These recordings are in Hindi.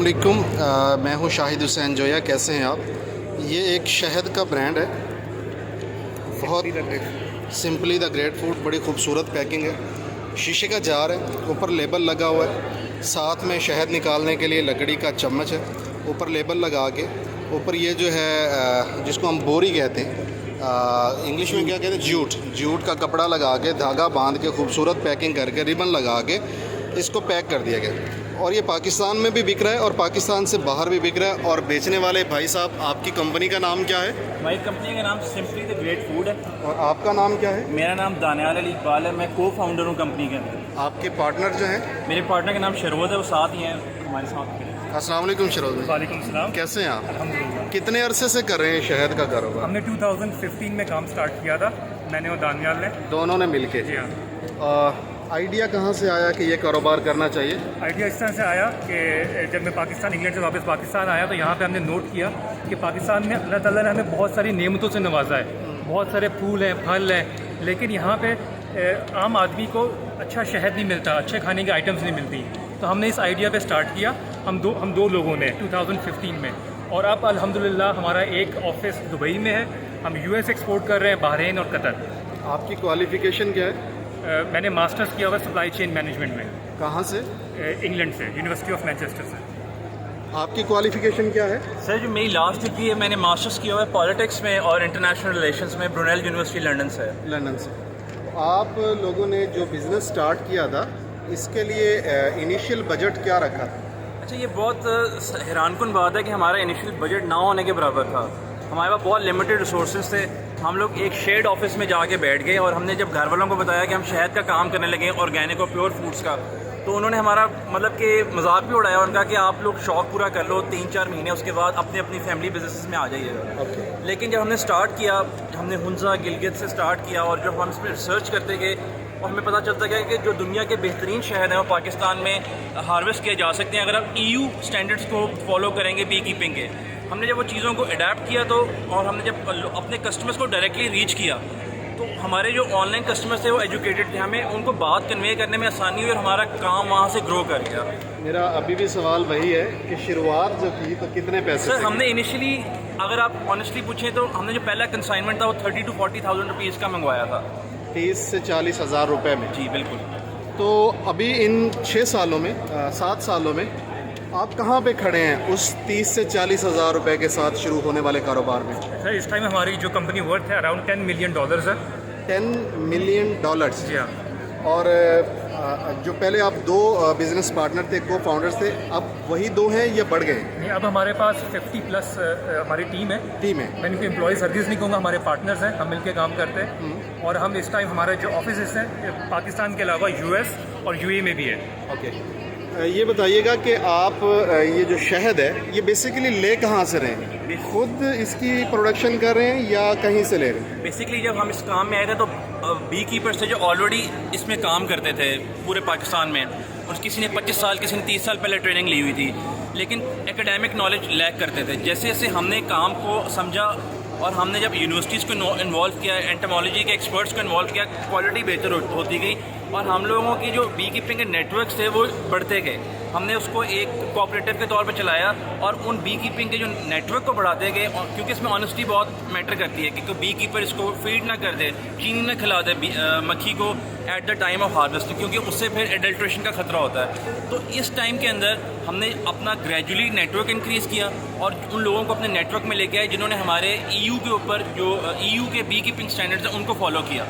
अस्सलामुअलैकुम। मैं हूँ शाहिद हुसैन जोया। कैसे हैं आप? ये एक शहद का ब्रांड है, बहुत सिंपली द ग्रेट फूड। बड़ी खूबसूरत पैकिंग है, शीशे का जार है, ऊपर लेबल लगा हुआ है, साथ में शहद निकालने के लिए लकड़ी का चम्मच है, ऊपर लेबल लगा के ऊपर ये जो है जिसको हम बोरी कहते हैं, इंग्लिश में क्या कहते हैं, जूट का कपड़ा लगा के, धागा बांध के, खूबसूरत पैकिंग करके, रिबन लगा के इसको पैक कर दिया गया। और ये पाकिस्तान में भी बिक रहा है और पाकिस्तान से बाहर भी बिक रहा है। और बेचने वाले भाई साहब, आपकी कंपनी का नाम क्या है? हमारी कंपनी का नाम सिंपली द ग्रेट फूड है। और आपका नाम क्या है? मेरा नाम दानियाल अली इकबाल है, मैं को फाउंडर हूँ कंपनी के अंदर। आपके पार्टनर जो हैं? मेरे पार्टनर का नाम शरोज है, वो साथ ही हैं हमारे साथ। अस्सलाम वालेकुम शरोज भाई। वालेकुम सलाम। कैसे हैं आप? अल्हम्दुलिल्लाह। कितने अरसे से कर रहे हैं शहद का कारोबार? हमने 2015 में काम स्टार्ट किया था, मैंने और दानियाल ने। दोनों ने मिलके? जी हाँ। आइडिया कहाँ से आया कि ये कारोबार करना चाहिए? आइडिया इस तरह से आया कि जब मैं पाकिस्तान, इंग्लैंड से वापस पाकिस्तान आया तो यहाँ पे हमने नोट किया कि पाकिस्तान में अल्लाह ताला ने हमें बहुत सारी नेमतों से नवाजा है, बहुत सारे फूल हैं, फल हैं, लेकिन यहाँ पे आम आदमी को अच्छा शहद नहीं मिलता, अच्छे खाने की आइटम्स नहीं मिलती। तो हमने इस आइडिया पे स्टार्ट किया, हम दो लोगों ने 2015 में। और अब अल्हम्दुलिल्लाह हमारा एक ऑफिस दुबई में है, हम यूएस एक्सपोर्ट कर रहे हैं, बहरीन और कतर। आपकी क्वालिफिकेशन क्या है? मैंने मास्टर्स किया हुआ सप्लाई चेन मैनेजमेंट में। कहाँ से? इंग्लैंड से, यूनिवर्सिटी ऑफ मैनचेस्टर से। आपकी क्वालिफिकेशन क्या है? सर, जो मेरी लास्ट डिग्री है, मैंने मास्टर्स किया हुआ है पॉलिटिक्स में और इंटरनेशनल रिलेशंस में, ब्रुनेल यूनिवर्सिटी लंदन से। लंदन से। आप लोगों ने जो बिज़नेस स्टार्ट किया था, इसके लिए इनिशियल बजट क्या रखा था? अच्छा, ये बहुत हैरानकुन बात है कि हमारा इनिशियल बजट ना होने के बराबर था। हमारे पास बहुत लिमिटेड रिसोर्सेज थे। हम लोग एक शेड ऑफिस में जाके बैठ गए और हमने जब घर वालों को बताया कि हम शहद का काम करने लगे, ऑर्गेनिक और प्योर फूड्स का, तो उन्होंने हमारा मतलब कि मजाक भी उड़ाया। उनका कि आप लोग शौक पूरा कर लो, 3-4 महीने उसके बाद अपने अपनी फैमिली बिजनेस में आ जाइएगा। लेकिन जब हमने स्टार्ट किया, हमने हुंजा गिलगित से स्टार्ट किया और जब हम इस पर रिसर्च करते गए और हमें पता चलता गया कि जो दुनिया के बेहतरीन शहद हैं वो पाकिस्तान में हार्वेस्ट किए जा सकते हैं अगर आप EU स्टैंडर्ड्स को फॉलो करेंगे बी कीपिंग के। हमने जब वो चीज़ों को अडेप्ट किया तो, और हमने जब अपने कस्टमर्स को डायरेक्टली रीच किया, तो हमारे जो ऑनलाइन कस्टमर्स थे वो एजुकेटेड थे, हमें उनको बात कन्वे करने में आसानी हुई और हमारा काम वहाँ से ग्रो कर गया। मेरा अभी भी सवाल वही है कि शुरुआत जो की तो कितने पैसे? सर, हमने इनिशियली, अगर आप ऑनेस्टली पूछें तो हमने जो पहला कंसाइनमेंट था वो 30,000 to 40,000 रुपीज़ का मंगवाया था। 30 से 40 हज़ार रुपये में? जी बिल्कुल। तो अभी इन 6 सालों में 7 सालों में आप कहाँ पे खड़े हैं उस 30 से 40 हज़ार रुपये के साथ शुरू होने वाले कारोबार में? सर, इस टाइम हमारी जो कंपनी वर्थ है अराउंड $10 मिलियन है। $10 मिलियन? जी हाँ। और जो पहले आप 2 बिजनेस पार्टनर थे, को फाउंडर्स थे, अब वही 2 हैं या बढ़ गए? नहीं, अब हमारे पास 50+ हमारी टीम है। मैं इनको एम्प्लॉयज़ हरगिज़ नहीं कहूँगा, हमारे पार्टनर्स हैं, हम मिलकर काम करते हैं। और हम इस टाइम हमारे जो ऑफिस हैं पाकिस्तान के अलावा US और UAE में भी है। ओके। ये बताइएगा कि आप ये जो शहद है ये बेसिकली ले कहाँ से रहे हैं? खुद इसकी प्रोडक्शन कर रहे हैं या कहीं से ले रहे हैं? बेसिकली जब हम इस काम में आए थे तो बी कीपर्स थे जो ऑलरेडी इसमें काम करते थे पूरे पाकिस्तान में, और किसी ने 25 साल, किसी ने 30 साल पहले ट्रेनिंग ली हुई थी, लेकिन एकेडमिक नॉलेज लैक करते थे। जैसे जैसे हमने काम को समझा और हमने जब यूनिवर्सिटीज़ को इन्वॉल्व किया, एंटोमोलॉजी के एक्सपर्ट्स को इन्वॉल्व किया, क्वालिटी बेहतर होती गई और हम लोगों की जो बी कीपिंग के नेटवर्क्स थे वो बढ़ते गए। हमने उसको एक कोऑपरेटिव के तौर पे चलाया और उन बी कीपिंग के जो नेटवर्क को बढ़ाते गए, और क्योंकि इसमें ऑनेस्टी बहुत मैटर करती है कि बी कीपर इसको फीड ना कर दे, चीनी ना खिला दे मक्खी को at the time of harvest, क्योंकि उससे फिर एडल्ट्रेशन का खतरा होता है। तो इस टाइम के अंदर हमने अपना ग्रेजुअली नेटवर्क इंक्रीज़ किया और उन लोगों को अपने नेटवर्क में लेके आए जिन्होंने हमारे EU के ऊपर जो EU के बी कीपिंग स्टैंडर्ड्स हैं उनको फॉलो किया।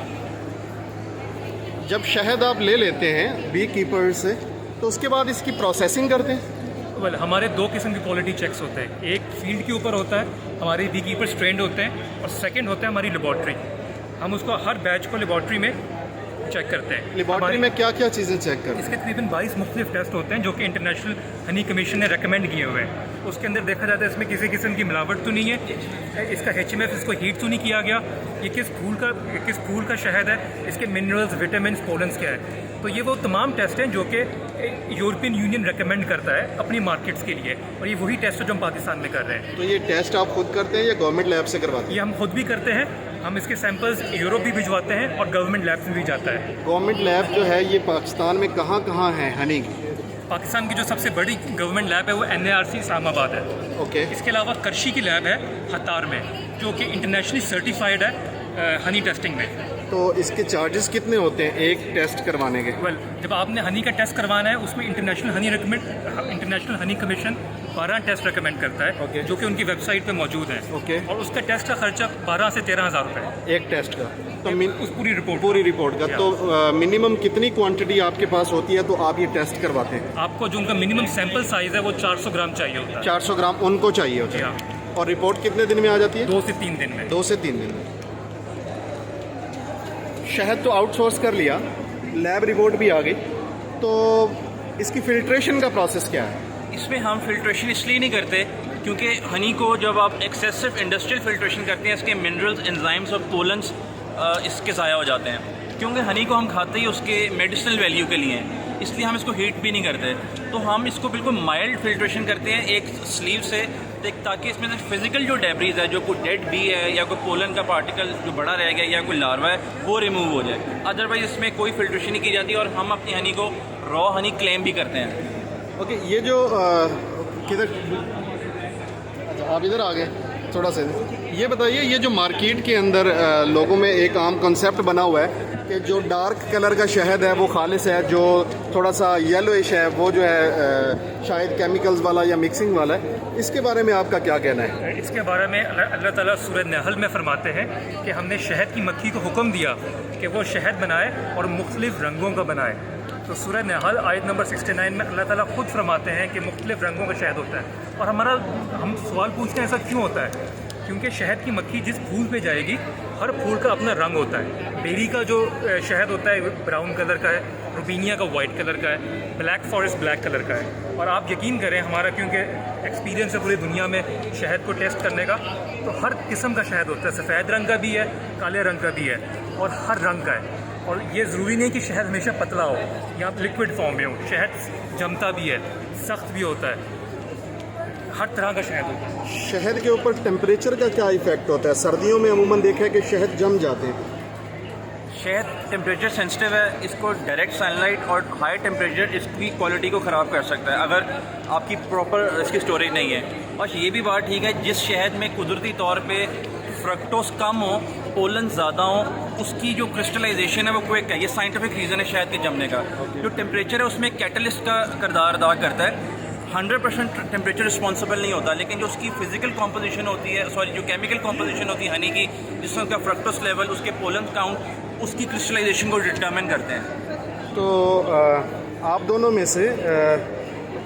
जब शहद आप ले लेते हैं बी कीपर से तो उसके बाद इसकी प्रोसेसिंग करते हैं? वेल, हमारे 2 किस्म के क्वालिटी चेक्स होते हैं। एक फील्ड के ऊपर होता है, हमारे बी कीपर्स ट्रेंड होते हैं, और सेकंड होता है हमारी लेबॉर्ट्री। हम उसको हर बैच को लेबॉर्ट्री में चेक करते हैं। लेबॉर्ट्री में क्या क्या चीज़ें चेक करते हैं? इसके तकरीबन 22 मुख्तलिफ टेस्ट होते हैं जो कि इंटरनेशनल हनी कमीशन ने रेकमेंड किए हुए हैं। उसके अंदर देखा जाता है इसमें किसी किस्म की मिलावट तो नहीं है, इसका HMF, इसको हीट तो नहीं किया गया, ये किस फूल का शहद है, इसके मिनरल्स, विटामिन, पोलन्स क्या है। तो ये वो तमाम टेस्ट हैं जो कि यूरोपियन यूनियन रेकमेंड करता है अपनी मार्केट्स के लिए, और ये वही टेस्ट है जो हम पाकिस्तान में कर रहे हैं। तो ये टेस्ट आप खुद करते हैं या गवर्नमेंट लैब से करवाते हैं? ये हम खुद भी करते हैं, हम इसके सैंपल्स यूरोप भी भिजवाते हैं और गवर्नमेंट लैब्स में भी जाता है। गवर्नमेंट लैब जो है ये पाकिस्तान में कहाँ कहाँ है हनी की? पाकिस्तान की जो सबसे बड़ी गवर्नमेंट लैब है वो NARC इस्लामाबाद है। ओके। इसके अलावा करशी की लैब है हतार में, जो कि इंटरनेशनली सर्टिफाइड है हनी टेस्टिंग में। तो इसके चार्जेस कितने होते हैं एक टेस्ट करवाने के? वेल, जब आपने हनी का टेस्ट करवाना है उसमें international honey commission 12 test recommend करता है, Okay. जो कि उनकी वेबसाइट पे मौजूद है। Okay. और उसका टेस्ट का खर्चा 12 से 13 हज़ार रुपये है एक टेस्ट का? तो उस पूरी रिपोर्ट पूरी रिपोर्ट का तो मिनिमम कितनी क्वांटिटी आपके पास होती है तो आप ये टेस्ट करवाते हैं? आपको जो उनका मिनिमम सैंपल साइज़ है वो 400 ग्राम चाहिए होता है। 400 ग्राम उनको चाहिए होता जी है। हाँ, और रिपोर्ट कितने दिन में आ जाती है? 2 से 3 दिन में। 2 से 3 दिन में। शहद तो आउटसोर्स कर लिया, लैब रिपोर्ट भी आ गई, तो इसकी फिल्ट्रेशन का प्रोसेस क्या है? इसमें हम फिल्ट्रेशन इसलिए नहीं करते क्योंकि हनी को जब आप एक्सेसिव इंडस्ट्रियल फिल्ट्रेशन करते हैं इसके मिनरल्स, एंजाइम्स और पोलन्स इसके ज़ाया हो जाते हैं। क्योंकि हनी को हम खाते ही उसके मेडिसिनल वैल्यू के लिए हैं, इसलिए हम इसको हीट भी नहीं करते। तो हम इसको बिल्कुल माइल्ड फिल्ट्रेशन करते हैं एक स्लीव से, ताकि इसमें से फिजिकल जो डेब्रीज है, जो कोई डेड बी है या कोई पोलन का पार्टिकल जो बड़ा रह गया या कोई लार्वा है, वो रिमूव हो जाए। अदरवाइज इसमें कोई फिल्ट्रेशन नहीं की जाती और हम अपनी हनी को रॉ हनी क्लेम भी करते हैं। ओके, ये जो किधर आप इधर आ गए थोड़ा सा, ये बताइए, ये जो मार्केट के अंदर लोगों में एक आम कॉन्सेप्ट बना हुआ है कि जो डार्क कलर का शहद है वो खालिस है, जो थोड़ा सा येलोइश है वो जो है शायद केमिकल्स वाला या मिक्सिंग वाला है, इसके बारे में आपका क्या कहना है? इसके बारे में अल्लाह ताला सूरह नहल में फरमाते हैं कि हमने शहद की मक्खी को हुक्म दिया कि वो शहद बनाए और मुख्तलिफ रंगों का बनाए। तो सूरह नहल आयत नंबर 69 में अल्लाह ताला खुद फरमाते हैं कि मुख्तलिफ रंगों का शहद होता है। और हम सवाल पूछते हैं ऐसा क्यों होता है? क्योंकि शहद की मक्खी जिस फूल पे जाएगी हर फूल का अपना रंग होता है। बेरी का जो शहद होता है ब्राउन कलर का है, रुबीनिया का वाइट कलर का है, ब्लैक फॉरेस्ट ब्लैक कलर का है। और आप यकीन करें, हमारा क्योंकि एक्सपीरियंस है पूरी दुनिया में शहद को टेस्ट करने का, तो हर किस्म का शहद होता है। सफ़ेद रंग का भी है, काले रंग का भी है और हर रंग का है। और ये ज़रूरी नहीं कि शहद हमेशा पतला हो या लिक्विड फॉर्म में हो, शहद जमता भी है, सख्त भी होता है, हर तरह का शहद होता है। शहद के ऊपर टेम्परेचर का क्या इफेक्ट होता है? सर्दियों में अमूमन देखा है कि शहद जम जाते हैं। शहद टेम्परेचर सेंसिटिव है, इसको डायरेक्ट सनलाइट और हाई टेम्परेचर इसकी क्वालिटी को ख़राब कर सकता है अगर आपकी प्रॉपर इसकी स्टोरेज नहीं है। और ये भी बात ठीक है, जिस शहद में कुदरती तौर पे फ्रक्टोस कम हो, पोलन ज़्यादा हो, उसकी जो क्रिस्टलाइजेशन है वो क्विक है। ये साइंटिफिक रीज़न है शहद के जमने का। जो टेम्परेचर है उसमें कैटलिस्ट का किरदार अदा करता है। 100% टेम्परेचर रिस्पॉन्सिबल नहीं होता, लेकिन जो उसकी फिजिकल कॉम्पोजिशन होती है, जो केमिकल कॉम्पोजिशन होती है हनी की, जिसमें उसका फ्रक्टोस लेवल, उसके पोलन काउंट, उसकी क्रिस्टलाइजेशन को डिटरमिन करते हैं। तो आप दोनों में से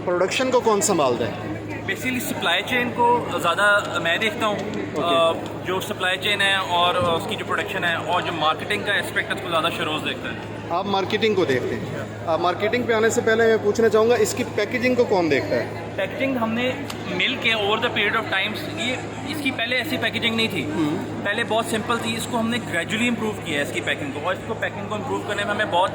प्रोडक्शन को कौन संभालता है? बेसिकली सप्लाई चेन को ज़्यादा मैं देखता हूँ। जो सप्लाई चेन है और उसकी जो प्रोडक्शन है और जो मार्केटिंग का एस्पेक्ट है उसको ज़्यादा शरोज़ देखता है। आप मार्केटिंग को देखते हैं। आप मार्केटिंग पे आने से पहले मैं पूछना चाहूँगा, इसकी पैकेजिंग को कौन देखता है? पैकेजिंग हमने मिल के over the period of times, ये इसकी पहले ऐसी पैकेजिंग नहीं थी, पहले बहुत सिंपल थी। इसको हमने ग्रेजुअली इम्प्रूव किया है इसकी पैकिंग को, और इसको पैकिंग को इम्प्रूव करने में हमें बहुत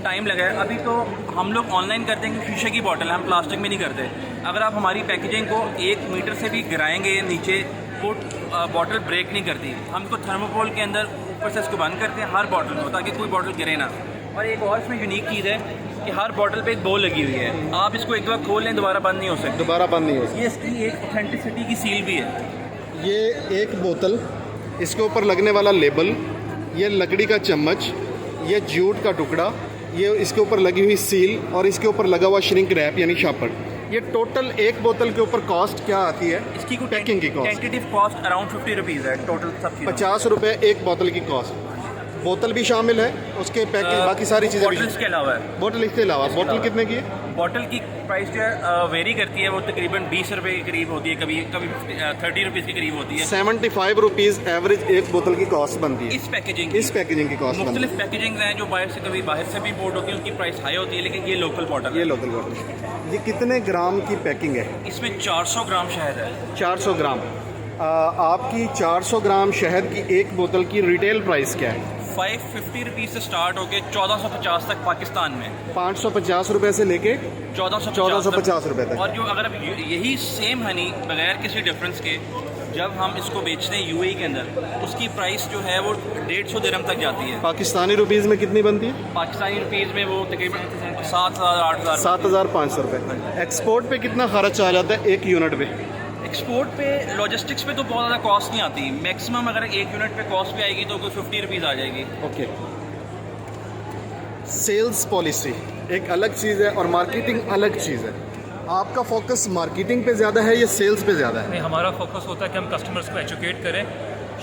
टाइम लगा है। अभी तो हम लोग ऑनलाइन करते हैं कि शीशे की बॉटल है, हम प्लास्टिक में नहीं करते। अगर आप हमारी पैकेजिंग को 1 मीटर से भी गिराएंगे नीचे, वो बॉटल ब्रेक नहीं करती। हम इसको थर्मोकोल के अंदर ऊपर से इसको बंद करते हैं हर बॉटल को, ताकि कोई बॉटल गिरे ना। और एक और इसमें यूनिक चीज़ है कि हर बॉटल पे एक बो लगी हुई है, आप इसको एक बार खोल लें दोबारा बंद नहीं हो सकती। दोबारा बंद नहीं हो सकती। ये इसकी एक ऑथेंटिसिटी की सील भी है। ये एक बोतल, इसके ऊपर लगने वाला लेबल, ये लकड़ी का चम्मच, ये जूट का टुकड़ा, ये इसके ऊपर लगी हुई सील और इसके ऊपर लगा हुआ श्रिंक रैप यानी शापर, ये टोटल एक बोतल के ऊपर कॉस्ट क्या आती है? इसकी पैकिंग की cost tentative cost around 50 rupees है टोटल सब चीज़। 50 रुपये एक बोतल की कॉस्ट। बोतल भी शामिल है, उसके पैकेज बाकी सारी चीज़ें भी। बॉटल्स के अलावा है। बोतल इसके अलावा बोतल कितने की है? बॉटल की प्राइस जो है वेरी करती है, वो तकरीबन 20 रुपये के करीब होती है, कभी 30 रुपीज़ के करीब होती है। 75 रुपीज़ एवरेज एक बोतल की कॉस्ट बनती है। इस पैकेजिंग की कॉस्ट बनती मुख्तलिफ पैकेजिंग हैं जो बाहर से कभी बाहर से भी इम्पोर्ट होती है, उनकी प्राइस हाई होती है, लेकिन ये लोकल बॉटल है। ये लोकल बॉटल। ये कितने ग्राम की पैकिंग है? इसमें 400 ग्राम शहद है। 400 ग्राम। आपकी 400 ग्राम शहद की एक बोतल की रिटेल प्राइस क्या है? 550 रुपीज़ से स्टार्ट होकर 1450 तक पाकिस्तान में। 550 रुपये से लेके 1450 रुपये तक। और जो अगर अब यही सेम हनी बगैर किसी डिफरेंस के जब हम इसको बेचते हैं यूएई के अंदर, उसकी प्राइस जो है वो 150 दिरहम तक जाती है। पाकिस्तानी रुपीज़ में कितनी बनती है? पाकिस्तानी रुपीज़ में वो तकरीबन 7,000 8,000। 7,500 रुपये। एक्सपोर्ट पे कितना खर्च आ जाता है एक यूनिट पे? एक्सपोर्ट पे लॉजिस्टिक्स पे तो बहुत ज़्यादा कॉस्ट नहीं आती। मैक्सिमम अगर एक यूनिट पे कॉस्ट भी आएगी तो कोई 50 रुपीज़ आ जाएगी। ओके। सेल्स पॉलिसी एक अलग चीज़ है और मार्केटिंग अलग चीज़ है। आपका फोकस मार्केटिंग पे ज़्यादा है या सेल्स पे ज़्यादा है? नहीं, हमारा फोकस होता है कि हम कस्टमर्स को एजुकेट करें,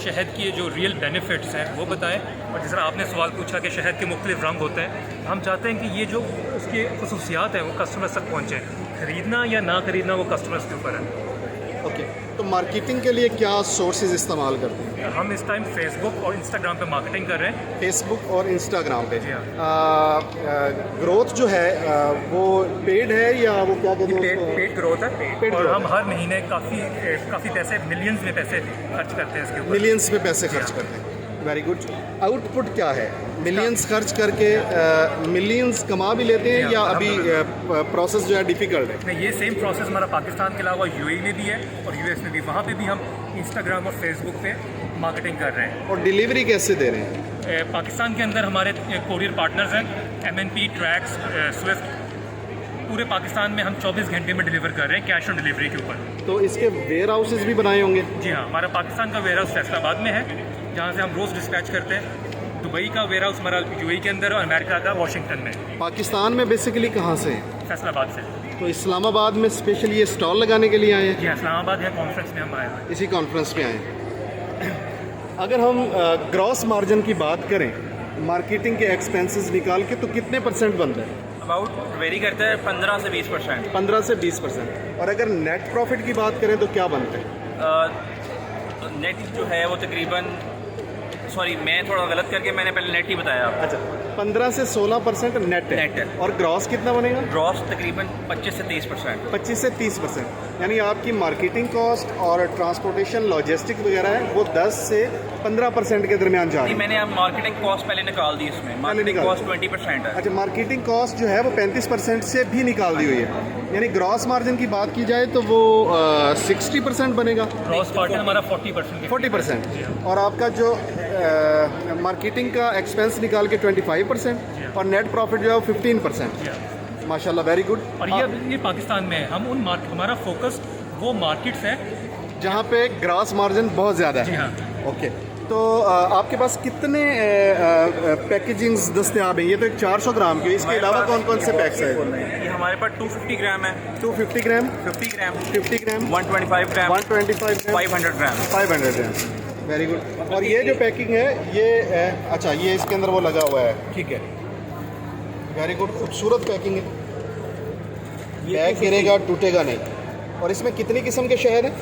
शहद की जो रियल बेनिफिट्स हैं वो बताएं। और जिस तरह आपने सवाल पूछा कि शहद के मुख्तलिफ रंग होते हैं, हम चाहते हैं कि ये जो उसके खसूसियात हैं वो कस्टमर्स तक पहुँचें। ख़रीदना या ना ख़रीदना वो कस्टमर्स के ऊपर है। ओके। तो मार्केटिंग के लिए क्या सोर्सेज इस्तेमाल करते हैं? हम इस टाइम फेसबुक और इंस्टाग्राम पे मार्केटिंग कर रहे हैं। फेसबुक और इंस्टाग्राम पे। जी हाँ। ग्रोथ जो है वो पेड है या वो क्या कहते हैं उसको? पेड ग्रोथ है। Paid और growth हम हर महीने काफ़ी पैसे, मिलियंस में पैसे खर्च करते हैं इसके ऊपर। मिलियंस में पैसे खर्च करते हैं। Very good. आउटपुट क्या है? मिलियंस खर्च करके मिलियंस कमा भी लेते हैं या अभी प्रोसेस जो है डिफ़िकल्ट है? नहीं, ये सेम प्रोसेस हमारा पाकिस्तान के अलावा यूएई में भी है और यूएस में भी। वहाँ पे भी हम इंस्टाग्राम और फेसबुक पे मार्केटिंग कर रहे हैं। और डिलीवरी कैसे दे रहे हैं? पाकिस्तान के अंदर हमारे कोरियर पार्टनर्स हैं, MNP, ट्रैक्स, स्विफ्ट। पूरे पाकिस्तान में हम 24 घंटे में डिलीवर कर रहे हैं, कैश ऑन डिलीवरी के ऊपर। तो इसके वेयर हाउसेज भी बनाए होंगे? जी हाँ, हमारा पाकिस्तान का वेयर हाउस फैसलाबाद में है, जहाँ से हम रोज़ डिस्पैच करते हैं। दुबई का वेयर हाउस हमारा यूएई के अंदर और अमेरिका का वाशिंगटन में। पाकिस्तान में बेसिकली कहाँ से है? फैसलाबाद से। तो इस्लामाबाद में स्पेशली ये स्टॉल लगाने के लिए आए हैं? जी हाँ, इस्लामाबाद है, कॉन्फ्रेंस में हम आए हैं। इसी कॉन्फ्रेंस में आए हैं। अगर हम ग्रॉस मार्जिन की बात करें, मार्केटिंग के एक्सपेंसेस निकाल के, तो कितने % बनता है? अबाउट वेरी करता है 15 से 20%। 15 से 20%। और अगर नेट प्रॉफिट की बात करें तो क्या बनता है? नेट जो है वो तकरीबन, सॉरी मैं थोड़ा गलत करके मैंने पहले नेट ही बताया आपको। अच्छा, 15 से 16% नेट है। नेट है। और ग्रॉस कितना बनेगा? ग्रॉस तकरीबन 25 से 30%। 25 से 30%। यानी आपकी मार्केटिंग कॉस्ट और ट्रांसपोर्टेशन लॉजिस्टिक वगैरह है वो 10 से 15% के दरमियान जा रही नहीं, है। मैंने अब मार्केटिंग कॉस्ट पहले निकाल दी इसमें। मार्केटिंग निकाल कॉस्ट 20% है। अच्छा, मार्केटिंग कॉस्ट जो है वो 35% से भी निकाल दी हुई है। यानी ग्रॉस मार्जिन की बात की जाए तो वो 60% बनेगा। ग्रॉस मार्जिन हमारा 40%। 40%। और आपका जो मार्केटिंग का एक्सपेंस निकाल के 25% और नेट प्रॉफिट जो है वो 15%। माशाल्लाह, वेरी गुड। और ये पाकिस्तान में है। हम हमारा फोकस वो मार्केट्स है जहाँ पे ग्रॉस मार्जिन बहुत ज़्यादा है। जी हाँ। ओके। तो आपके पास कितने पैकेजिंग्स दस्तियाब हैं? ये तो एक 400 ग्राम की, इसके अलावा कौन कौन से पैक्स हैं? ये हमारे पास 250 ग्राम है, 250 ग्राम, 50 ग्राम, 50 ग्राम, 125 ग्राम, 125 ग्राम, 500 ग्राम। 500 ग्राम। Very good. और ये जो पैकिंग है ये अच्छा, ये इसके अंदर वो लगा हुआ है। ठीक है, वेरी गुड। खूबसूरत पैकिंग है, बैग गिरेगा टूटेगा नहीं। और इसमें कितनी किस्म के शहद हैं?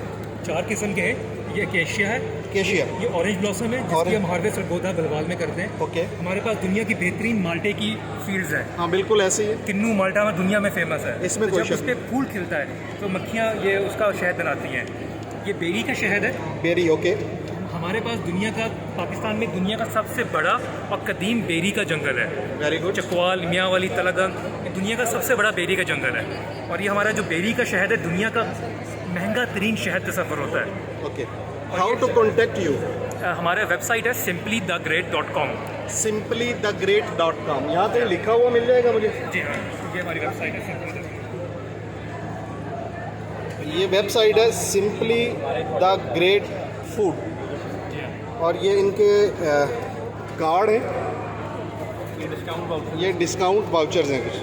4 किस्म के हैं। ये केशिया है, केशिया, ये ऑरेंज ब्लॉसम है जिसकी हम हार्वेस्ट सरगोधा बलवाल में करते हैं। ओके। हमारे पास दुनिया की बेहतरीन माल्टे की फील्ड्स है। हाँ बिल्कुल ऐसे ही है। किन्नू माल्टा में दुनिया में फेमस है। इसमें तो कोई जब शक उस पर फूल खिलता है तो मक्खियाँ ये उसका शहद बनाती हैं। ये बेरी का शहद है। Berry, okay. हमारे पास पाकिस्तान में दुनिया का सबसे बड़ा और कदीम बेरी का जंगल है। Very good. चकवाल, मियाँ वाली, तलागंग, ये दुनिया का सबसे बड़ा बेरी का जंगल है। और ये हमारा जो बेरी का शहद है दुनिया का महंगा तरीन शहद तसव्वुर होता है। Okay. How to contact you? हमारे वेबसाइट है simplythegreat.com। simplythegreat.com। यहाँ पे लिखा हुआ मिल जाएगा मुझे? जी हाँ, ये हमारी वेबसाइट है Simply the Great। ये वेबसाइट है सिंपली द ग्रेट फूड। और ये इनके कार्ड हैं, ये डिस्काउंट वाउचर्स हैं कुछ।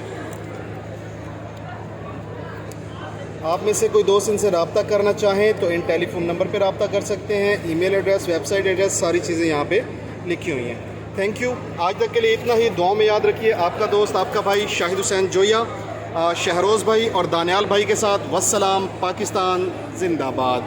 आप में से कोई दोस्त इनसे रब्ता करना चाहें तो इन टेलीफोन नंबर पर रब्ता कर सकते हैं। ईमेल एड्रेस, वेबसाइट एड्रेस, सारी चीज़ें यहाँ पे लिखी हुई हैं। Thank you. आज तक के लिए इतना ही। दुआ में याद रखिए। आपका दोस्त, आपका भाई शाहिद हुसैन जोया, शहरोज़ भाई और दानियाल भाई के साथ। वस्सलाम। पाकिस्तान जिंदाबाद।